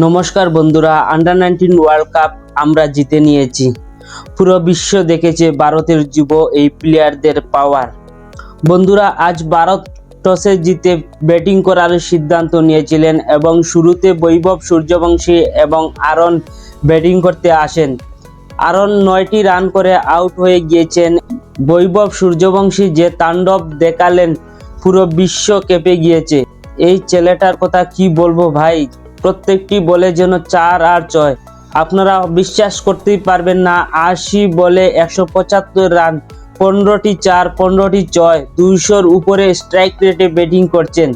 নমস্কার বন্ধুরা, under-19 world cup আমরা জিতে নিয়েছি। পুরো বিশ্ব দেখেছে ভারতের যুব এই প্লেয়ারদের পাওয়ার। বন্ধুরা, আজ ভারত টসে জিতে ব্যাটিং করার সিদ্ধান্ত নিয়েছিলেন এবং শুরুতে বৈভব সূর্যবংশী এবং আরন ব্যাটিং করতে আসেন। আরন 9টি রান করে আউট হয়ে গিয়েছেন। বৈভব সূর্যবংশী যে তাণ্ডব দেখালেন, পুরো বিশ্ব কেঁপে গিয়েছে। এই ছেলেটার কথা কি বলবো ভাই, প্রত্যেকটি বলে যেন 4 আর 6। আপনারা বিশ্বাস করতেই পারবেন না, 80 বলে 175 রান, 15টি 4, 15টি 6, 200-র উপরে স্ট্রাইক রেটে ব্যাটিং করছেন।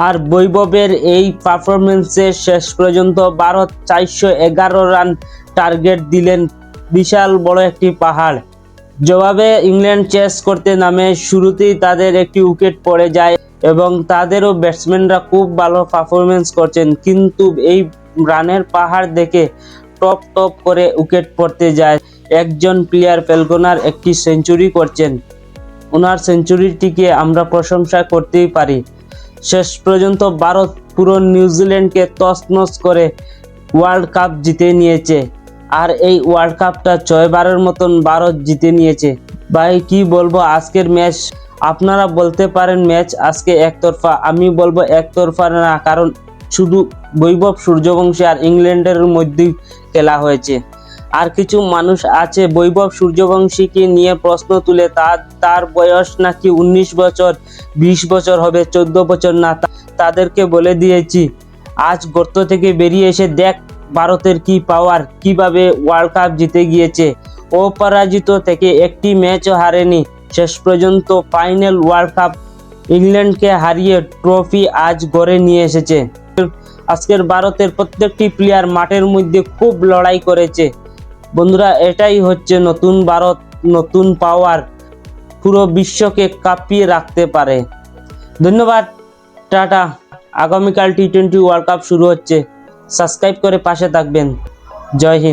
আর বৈভবের এই পারফরমেন্সে শেষ পর্যন্ত ভারত 411 রান টার্গেট দিলেন, বিশাল বড় একটি পাহাড়। জবাবে ইংল্যান্ড চেস করতে নামে শুরুতেই তাদের একটি উইকেট পড়ে যায় এবং তাদেরও ব্যাটসম্যানরা খুব ভালো পারফরমেন্স করছেন, কিন্তু এই রানের পাহাড় দেখে টপ করে উইকেট পড়তে যায়। একজন প্লেয়ার ফেলকনার একটি সেঞ্চুরি করছেন, ওনার সেঞ্চুরিটিকে আমরা প্রশংসা করতেই পারি। শেষ পর্যন্ত ভারত পুরো নিউজিল্যান্ডকে তছনছ করে ওয়ার্ল্ড কাপ জিতে নিয়েছে। আর এই ওয়ার্ল্ড কাপটা 6 বারের মতন ভারত জিতে নিয়েছে। ভাই কি বলবো, আজকের ম্যাচ আপনারা বলতে পারেন ম্যাচ আজকে একতরফা, আমি বলবো একতরফা না, কারণ শুধু বৈভব সূর্যবংশী আর ইংল্যান্ডের মধ্যেই খেলা হয়েছে। আর কিছু মানুষ আছে বৈভব সূর্যবংশীকে নিয়ে প্রশ্ন তুলে, তার বয়স নাকি 19 বছর, 20 বছর হবে, 14 বছর না। তাদেরকে বলে দিয়েছি, আজ গর্ত থেকে বেরিয়ে এসে দেখ ভারতের কি পাওয়ার, কিভাবে ওয়ার্ল্ড কাপ জিতে গিয়েছে। অপরাজিত থেকে একটি ম্যাচও হারেনি, শেষ পর্যন্ত ফাইনাল ওয়ার্ল্ড কাপ ইংল্যান্ডকে হারিয়ে ট্রফি আজ ঘরে নিয়ে এসেছে। আজকের ভারতের প্রত্যেকটি প্লেয়ার মাঠের মধ্যে খুব লড়াই করেছে। বন্ধুরা, এটাই হচ্ছে নতুন ভারত, নতুন পাওয়ার, পুরো বিশ্বকে কাঁপিয়ে রাখতে পারে। ধন্যবাদ, টাটা। আগামীকাল টি-20 ওয়ার্ল্ড কাপ শুরু হচ্ছে, সাবস্ক্রাইব করে পাশে থাকবেন। জয় হিন্দ।